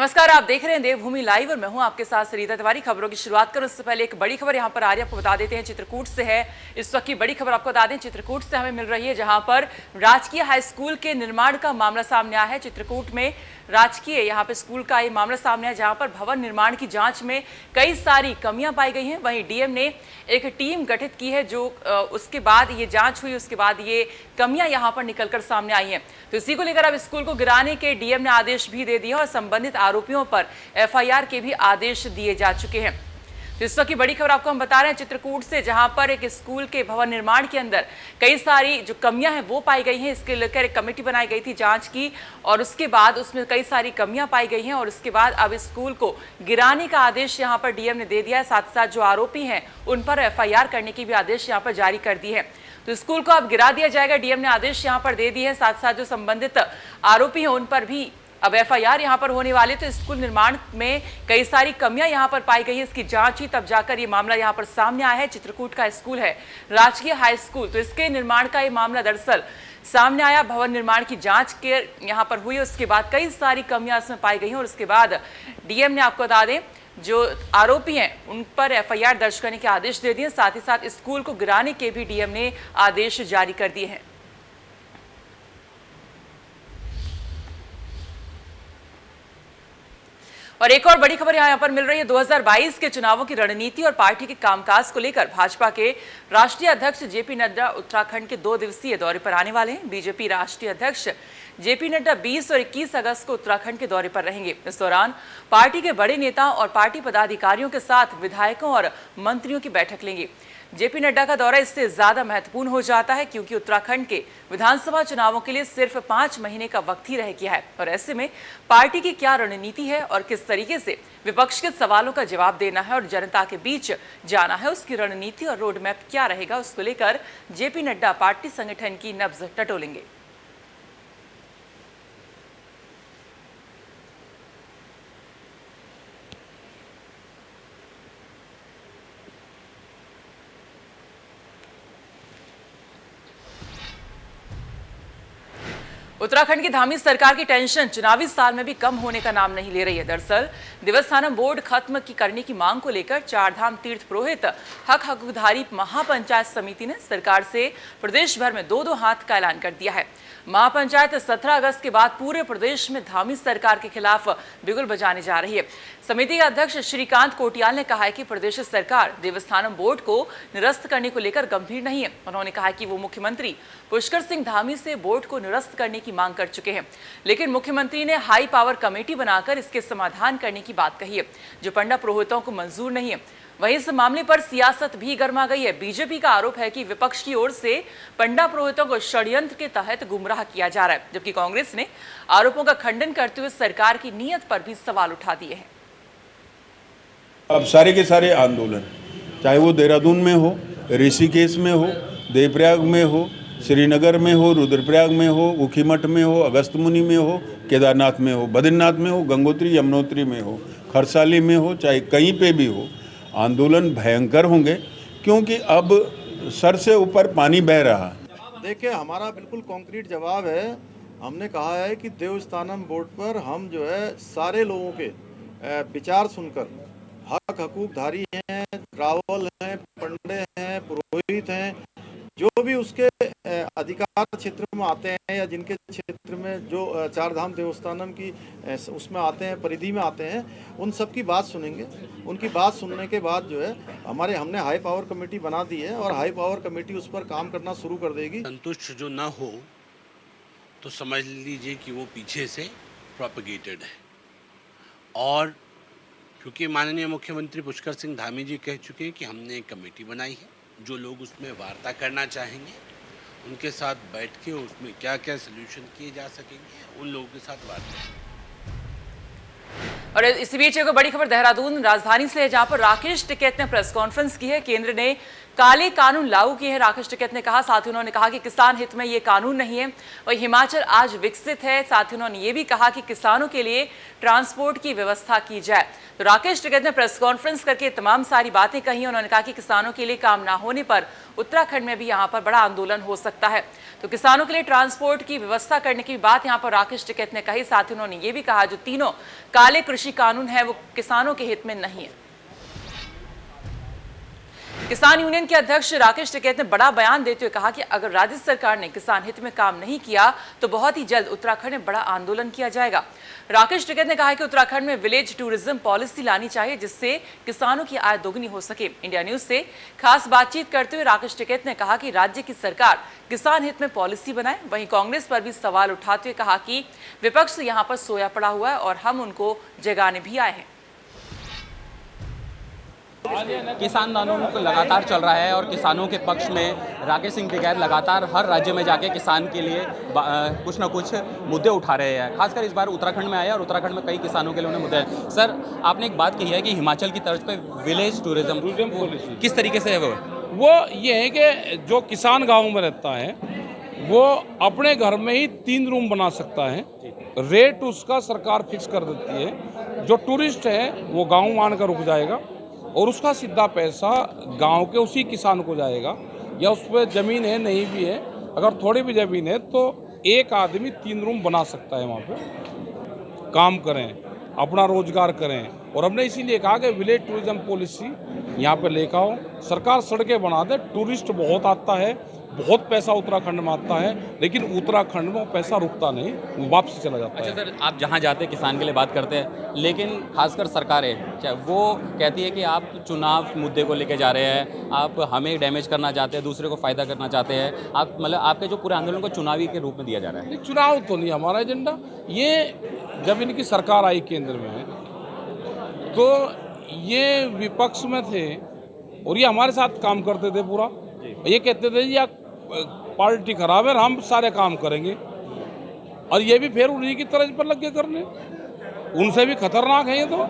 नमस्कार, आप देख रहे हैं देवभूमि लाइव और मैं हूं आपके साथ सरिता तिवारी। खबरों की शुरुआत करूं उससे पहले एक बड़ी खबर यहां पर आ रही है, आपको बता देते हैं चित्रकूट से है। इस वक्त की बड़ी खबर आपको बता दें चित्रकूट से हमें मिल रही है, जहां पर राजकीय हाई स्कूल के निर्माण का मामला सामने आया है। चित्रकूट में राजकीय यहाँ पे स्कूल का ये मामला सामने आया, जहां पर भवन निर्माण की जांच में कई सारी कमियां पाई गई हैं। वहीं डीएम ने एक टीम गठित की है, जो उसके बाद ये जांच हुई, उसके बाद ये कमियां यहां पर निकलकर सामने आई हैं। तो इसी को लेकर अब स्कूल को गिराने के डीएम ने आदेश भी दे दिए और संबंधित आरोपियों पर एफआईआर के भी आदेश दिए जा चुके हैं। तो इस वक्त की बड़ी खबर आपको हम बता रहे हैं चित्रकूट से, जहां पर एक स्कूल के भवन निर्माण के अंदर कई सारी जो कमियां हैं वो पाई गई हैं। इसके लेकर एक कमेटी बनाई गई थी जांच की, और उसके बाद उसमें कई सारी कमियां पाई गई हैं और उसके बाद अब स्कूल को गिराने का आदेश यहां पर डीएम ने दे दिया है। साथ साथ जो आरोपी हैं उन पर एफआईआर करने की भी आदेश यहां पर जारी कर दी है। तो स्कूल को अब गिरा दिया जाएगा, डीएम ने आदेश यहां पर दे दिए है। साथ साथ जो संबंधित आरोपी हैं उन पर भी अब एफआईआर यहां पर होने वाले। तो स्कूल निर्माण में कई सारी कमियां यहां पर पाई गई है, इसकी जांच हुई तब जाकर ये मामला यहां पर सामने आया है। चित्रकूट का स्कूल है राजकीय हाई स्कूल, तो इसके निर्माण का ये मामला दरअसल सामने आया। भवन निर्माण की जांच के यहां पर हुई, उसके बाद कई सारी कमियां इसमें पाई गई हैं और उसके बाद डीएम ने, आपको बता दें, जो आरोपी हैं उन पर एफआईआर दर्ज करने के आदेश दे दिए। साथ ही साथ स्कूल को गिराने के भी डीएम ने आदेश जारी कर दिए हैं। और एक और बड़ी खबर यहाँ पर मिल रही है, 2022 के चुनावों की रणनीति और पार्टी के कामकाज को लेकर भाजपा के राष्ट्रीय अध्यक्ष जेपी नड्डा उत्तराखंड के 2 दिवसीय दौरे पर आने वाले हैं। बीजेपी राष्ट्रीय अध्यक्ष जेपी नड्डा 20 और 21 अगस्त को उत्तराखंड के दौरे पर रहेंगे। इस दौरान पार्टी के बड़े नेताओं और पार्टी पदाधिकारियों के साथ विधायकों और मंत्रियों की बैठक लेंगे। जेपी नड्डा का दौरा इससे ज्यादा महत्वपूर्ण हो जाता है क्योंकि उत्तराखंड के विधानसभा चुनावों के लिए सिर्फ 5 महीने का वक्त ही रह गया है, और ऐसे में पार्टी की क्या रणनीति है और किस तरीके से विपक्ष के सवालों का जवाब देना है और जनता के बीच जाना है, उसकी रणनीति और रोड मैप क्या रहेगा, उसको लेकर जेपी नड्डा पार्टी संगठन की नब्ज टटोलेंगे। उत्तराखंड की धामी सरकार की टेंशन चुनावी साल में भी कम होने का नाम नहीं ले रही है। दरअसल देवस्थानम बोर्ड खत्म करने की मांग को लेकर चारधाम तीर्थ पुरोहित हकधारी महापंचायत समिति ने सरकार से प्रदेश भर में 2-2 हाथ का ऐलान कर दिया है। महापंचायत 17 अगस्त के बाद पूरे प्रदेश में धामी सरकार के खिलाफ बिगुल बजाने जा रही है। समिति के अध्यक्ष श्रीकांत कोटियाल ने कहा है कि प्रदेश सरकार देवस्थानम बोर्ड को निरस्त करने को लेकर गंभीर नहीं है। उन्होंने कहा कि वो मुख्यमंत्री पुष्कर सिंह धामी से बोर्ड को निरस्त करने की मांग कर चुके हैं, लेकिन मुख्यमंत्री ने हाई पावर कमेटी बनाकर इसके समाधान करने की बात कही है, जो पंडा पुरोहितों को मंजूर नहीं है। वहीं इस मामले पर सियासत भी गर्मा गई है। बीजेपी का आरोप है कि विपक्ष की ओर से पंडा पुरोहितों को षड्यंत्र के तहत गुमराह किया जा रहा है, जबकि कांग्रेस ने आरोपों का खंडन करते हुए सरकार की नीयत पर भी सवाल उठा दिए हैं। अब सारे के सारे आंदोलन, चाहे वो देहरादून में हो, ऋषिकेश में हो, देवप्रयाग में हो, श्रीनगर में हो, रुद्रप्रयाग में हो, ऊखीमठ में हो, अगस्त्यमुनि में हो, केदारनाथ में हो, बद्रीनाथ में हो, गंगोत्री यमुनोत्री में हो, खरसाली में हो, चाहे कहीं पे भी हो, आंदोलन भयंकर होंगे, क्योंकि अब सर से ऊपर पानी बह रहा है। देखिए, हमारा बिल्कुल कॉन्क्रीट जवाब है। हमने कहा है कि देवस्थानम बोर्ड पर हम जो है सारे लोगों के विचार सुनकर, हक हकूकधारी हैं, रावल हैं, पंडे हैं, पुरोहित हैं, जो भी उसके अधिकार क्षेत्र में आते हैं या जिनके क्षेत्र में जो चारधाम देवस्थानम की उसमें आते हैं, परिधि में आते हैं, उन सब की बात सुनेंगे। उनकी बात सुनने के बाद जो है हमने हाई पावर कमेटी बना दी है और हाई पावर कमेटी उस पर काम करना शुरू कर देगी। संतुष्ट जो ना हो तो समझ लीजिए कि वो पीछे से प्रोपेगेटेड है, और क्योंकि माननीय मुख्यमंत्री पुष्कर सिंह धामी जी कह चुके हैं कि हमने एक कमेटी बनाई है, जो लोग उसमें वार्ता करना चाहेंगे उनके साथ बैठ के उसमें क्या क्या सलूशन किए जा सकेंगे, उन लोगों के साथ वार्ता। और इसी बीच एक बड़ी खबर देहरादून राजधानी से है, जहां पर राकेश टिकैत ने प्रेस कॉन्फ्रेंस की है। केंद्र ने काले कानून लागू किए हैं, राकेश टिकैत ने कहा। साथ ही उन्होंने कहा कि किसान हित में ये कानून नहीं है, वही हिमाचल आज विकसित है। साथ ही उन्होंने ये भी कहा कि किसानों के लिए ट्रांसपोर्ट की व्यवस्था की जाए। तो राकेश टिकैत ने प्रेस कॉन्फ्रेंस करके तमाम सारी बातें कही। उन्होंने कहा कि किसानों के लिए काम ना होने पर उत्तराखंड में भी यहाँ पर बड़ा आंदोलन हो सकता है। तो किसानों के लिए ट्रांसपोर्ट की व्यवस्था करने की बात यहाँ पर राकेश टिकैत ने कही। साथ ही उन्होंने ये भी कहा जो तीनों काले कृषि कानून है वो किसानों के हित में नहीं है। किसान यूनियन के अध्यक्ष राकेश टिकैत ने बड़ा बयान देते हुए कहा कि अगर राज्य सरकार ने किसान हित में काम नहीं किया तो बहुत ही जल्द उत्तराखंड में बड़ा आंदोलन किया जाएगा। राकेश टिकैत ने कहा कि उत्तराखंड में विलेज टूरिज्म पॉलिसी लानी चाहिए जिससे किसानों की आय दोगुनी हो सके। इंडिया न्यूज से खास बातचीत करते हुए राकेश टिकैत ने कहा कि राज्य की सरकार किसान हित में पॉलिसी बनाए। वहीं कांग्रेस पर भी सवाल उठाते हुए कहा कि विपक्ष यहाँ पर सोया पड़ा हुआ है और हम उनको जगाने भी आए हैं। किसान आंदोलन को लगातार चल रहा है और किसानों के पक्ष में राकेश सिंह टिकैत लगातार हर राज्य में जाके किसान के लिए कुछ ना कुछ मुद्दे उठा रहे हैं। खासकर इस बार उत्तराखंड में आए और उत्तराखंड में कई किसानों के लिए उन्हें मुद्दे हैं। सर, आपने एक बात कही है कि हिमाचल की तर्ज पे विलेज टूरिज्म पॉलिसी किस तरीके से है वो ये है कि जो किसान गाँव में रहता है वो अपने घर में ही 3 रूम बना सकता है। रेट उसका सरकार फिक्स कर देती है। जो टूरिस्ट है वो गाँव मान कर रुक जाएगा और उसका सीधा पैसा गांव के उसी किसान को जाएगा। या उस पर ज़मीन है नहीं भी है, अगर थोड़ी भी ज़मीन है तो एक आदमी 3 रूम बना सकता है। वहाँ पे काम करें, अपना रोजगार करें। और हमने इसीलिए कहा कि विलेज टूरिज्म पॉलिसी यहाँ पे लेकर आओ, सरकार सड़कें बना दे। टूरिस्ट बहुत आता है, बहुत पैसा उत्तराखंड में आता है, लेकिन उत्तराखंड में वो पैसा रुकता नहीं, वो वापस चला जाता है। अच्छा सर, आप जहाँ जाते हैं किसान के लिए बात करते हैं, लेकिन खासकर सरकारें चाहे वो कहती है कि आप चुनाव मुद्दे को लेके जा रहे हैं, आप हमें डैमेज करना चाहते हैं, दूसरे को फायदा करना चाहते हैं। आप मतलब आपके जो पूरे आंदोलन को चुनावी के रूप में दिया जा रहा है। चुनाव तो नहीं हमारा एजेंडा। ये जब इनकी सरकार आई केंद्र में तो ये विपक्ष में थे और ये हमारे साथ काम करते थे पूरा। ये कहते थे या पार्टी खराब है, हम सारे काम करेंगे। और ये भी फिर उन्हीं की तर्ज पर लग के करने, उनसे भी खतरनाक है ये। तो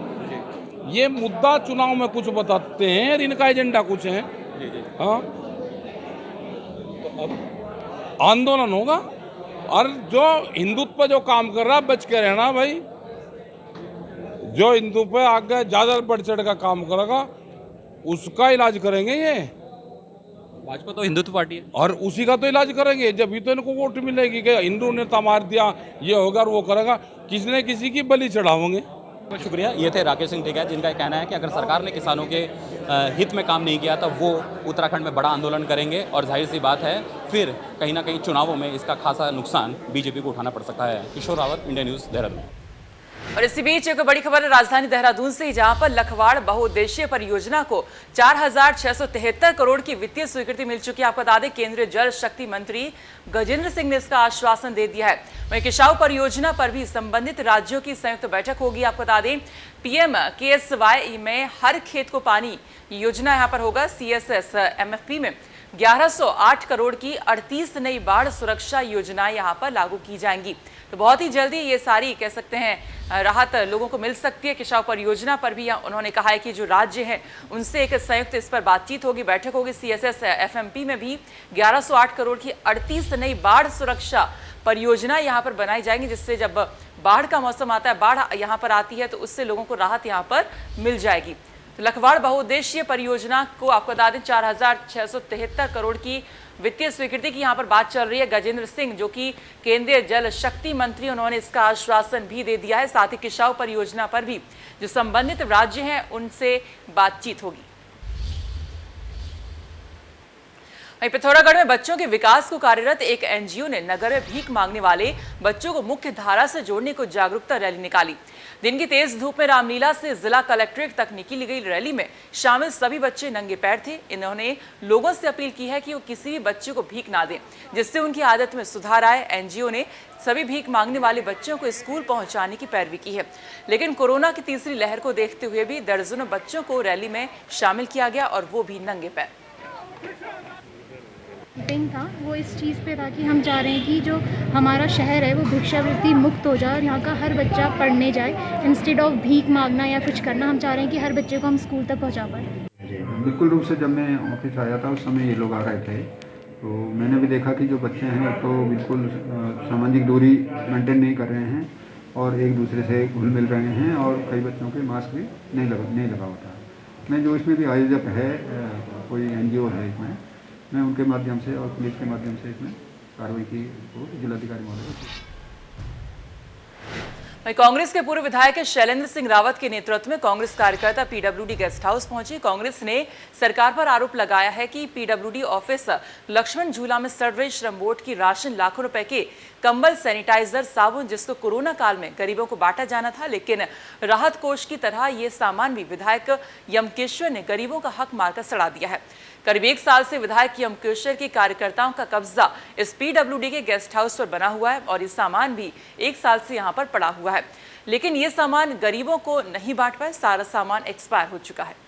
ये मुद्दा चुनाव में कुछ बताते हैं और इनका एजेंडा कुछ है। हाँ, तो अब आंदोलन होगा और जो हिंदुत्व पर जो काम कर रहा है बच के रहना भाई। जो हिंदू पे आगे ज़्यादा बढ़ चढ़ का काम करेगा उसका इलाज करेंगे ये। भाजपा तो हिंदुत्व पार्टी है और उसी का तो इलाज करेंगे। जब भी तो इनको वोट मिलेगी कि हिंदू नेता मार दिया, ये होगा और वो करेगा, किसी न किसी की बलि चढ़ाओगे। बहुत शुक्रिया। ये थे राकेश सिंह टिकैत, जिनका कहना है कि अगर सरकार ने किसानों के हित में काम नहीं किया तो वो उत्तराखंड में बड़ा आंदोलन करेंगे और जाहिर सी बात है फिर कहीं ना कहीं चुनावों में इसका खासा नुकसान बीजेपी को उठाना पड़ सकता है। किशोर रावत, इंडिया न्यूज़, देहरादून। और इसी बीच एक बड़ी खबर है राजधानी देहरादून से, जहां पर लखवाड़ बहुउद्देशीय परियोजना को 4,673 करोड़ की वित्तीय स्वीकृति मिल चुकी है। आपको बता दें केंद्रीय जल शक्ति मंत्री गजेंद्र सिंह ने इसका आश्वासन दे दिया है। वहीं किसाऊ परियोजना पर भी संबंधित राज्यों की संयुक्त बैठक होगी। आपको बता दें PMKSY में हर खेत को पानी योजना यहाँ पर होगा। CSS MFP में 1108 करोड़ की 38 नई बाढ़ सुरक्षा योजनाएं यहाँ पर लागू की जाएंगी। तो बहुत ही जल्दी ये सारी कह सकते हैं राहत लोगों को मिल सकती है। किसाऊ परियोजना पर भी उन्होंने कहा है कि जो राज्य हैं उनसे एक संयुक्त इस पर बातचीत होगी, बैठक होगी। CSS FMP में भी 1108 करोड़ की 38 नई बाढ़ सुरक्षा परियोजना यहाँ पर बनाई जाएंगी, जिससे जब बाढ़ का मौसम आता है, बाढ़ यहाँ पर आती है तो उससे लोगों को राहत यहाँ पर मिल जाएगी। तो लखवाड़ बहुउद्देशीय परियोजना को आपको बता दें 4,673 करोड़ की वित्तीय स्वीकृति की यहाँ पर बात चल रही है। गजेंद्र सिंह जो कि केंद्रीय जल शक्ति मंत्री, उन्होंने इसका आश्वासन भी दे दिया है। साथ ही किसाऊ परियोजना पर भी जो संबंधित राज्य हैं उनसे बातचीत होगी। वहीं पिथौरागढ़ में बच्चों के विकास को कार्यरत एक NGO ने नगर में भीख मांगने वाले बच्चों को मुख्य धारा से जोड़ने को जागरूकता रैली निकाली। दिन की तेज धूप में रामलीला से जिला कलेक्ट्रेट तक निकली गई रैली में शामिल सभी बच्चे नंगे पैर थे। इन्होंने लोगों से अपील की है कि वो किसी भी बच्चे को भीख ना दें, जिससे उनकी आदत में सुधार आए। NGO ने सभी भीख मांगने वाले बच्चों को स्कूल पहुंचाने की पैरवी की है, लेकिन कोरोना की तीसरी लहर को देखते हुए भी दर्जनों बच्चों को रैली में शामिल किया गया और वो भी नंगे पैर। मीटिंग था वो इस चीज़ पे था कि हम चाह रहे हैं कि जो हमारा शहर है वो भिक्षावृत्ति मुक्त हो जाए और यहाँ का हर बच्चा पढ़ने जाए। इंस्टेड ऑफ भीख मांगना या कुछ करना, हम चाह रहे हैं कि हर बच्चे को हम स्कूल तक पहुँचा पाएँ। बिल्कुल रूप से जब मैं ऑफिस आया था उस समय ये लोग आ रहे थे, तो मैंने भी देखा कि जो बच्चे हैं तो बिल्कुल सामाजिक दूरी मेंटेन नहीं कर रहे हैं और एक दूसरे से घुल मिल रहे हैं और कई बच्चों के मास्क भी नहीं लगा होता है। मैं जो इसमें भी आयोजक है, कोई NGO है इसमें, मैं उनके माध्यम से और पुलिस के माध्यम से इसमें कार्रवाई की जिलाधिकारी महोदय। कांग्रेस के पूर्व विधायक शैलेंद्र सिंह रावत के नेतृत्व में कांग्रेस कार्यकर्ता PWD गेस्ट हाउस पहुंचे। कांग्रेस ने सरकार पर आरोप लगाया है कि PWD ऑफिस लक्ष्मण झूला में सड़ रही श्रम बोर्ड की राशन, लाखों रुपए के कंबल, सैनिटाइजर, साबुन, जिसको कोरोना काल में गरीबों को बांटा जाना था, लेकिन राहत कोष की तरह ये सामान भी विधायक यमकेश्वर ने गरीबों का हक मारकर सड़ा दिया है। करीब 1 साल से विधायक यमकेश्वर के कार्यकर्ताओं का कब्जा इस PWD के गेस्ट हाउस पर बना हुआ है और ये सामान भी 1 साल से यहाँ पर पड़ा हुआ है, लेकिन ये सामान गरीबों को नहीं बांट पाए। सारा सामान एक्सपायर हो चुका है।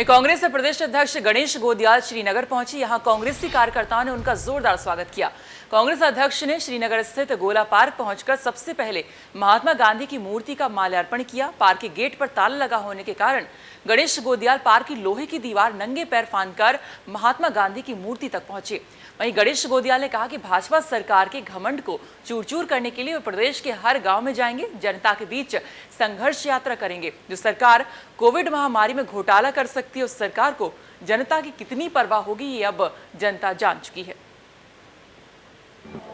कांग्रेस के प्रदेश अध्यक्ष गणेश गोदियाल श्रीनगर पहुंचे। यहां कांग्रेसी कार्यकर्ताओं ने उनका जोरदार स्वागत किया। कांग्रेस अध्यक्ष ने श्रीनगर स्थित गोला पार्क पहुंचकर सबसे पहले महात्मा गांधी की मूर्ति का माल्यार्पण किया। पार्क के गेट पर ताला लगा होने के कारण गणेश गोदियाल पार्क की लोहे की दीवार नंगे पैर फांदकर महात्मा गांधी की मूर्ति तक पहुंचे। वहीं गणेश गोदियाल ने कहा कि भाजपा सरकार के घमंड को चूर-चूर करने के लिए वे प्रदेश के हर गांव में जाएंगे, जनता के बीच संघर्ष यात्रा करेंगे। जो सरकार कोविड महामारी में घोटाला कर सकती है, उस सरकार को जनता की कितनी परवाह होगी, ये अब जनता जान चुकी है।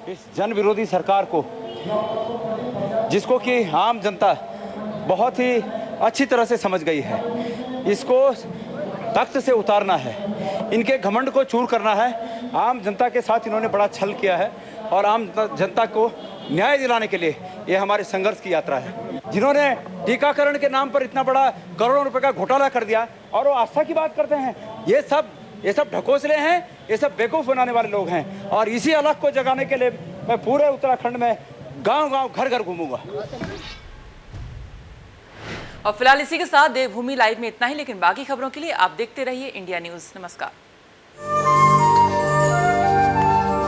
इस जन विरोधी सरकार को, जिसको कि आम जनता बहुत ही अच्छी तरह से समझ गई है, इसको तख्त से उतारना है, इनके घमंड को चूर करना है। आम जनता के साथ इन्होंने बड़ा छल किया है और आम जनता को न्याय दिलाने के लिए ये हमारे संघर्ष की यात्रा है। जिन्होंने टीकाकरण के नाम पर इतना बड़ा करोड़ों रुपए का घोटाला कर दिया और वो आस्था की बात करते हैं, ये सब ढकोसले हैं, ये सब बेवकूफ बनाने वाले लोग हैं। और इसी अलग को जगाने के लिए मैं पूरे उत्तराखंड में गांव-गांव, घर-घर घूमूंगा। और फिलहाल इसी के साथ देवभूमि लाइव में इतना ही, लेकिन बाकी खबरों के लिए आप देखते रहिए इंडिया न्यूज। नमस्कार।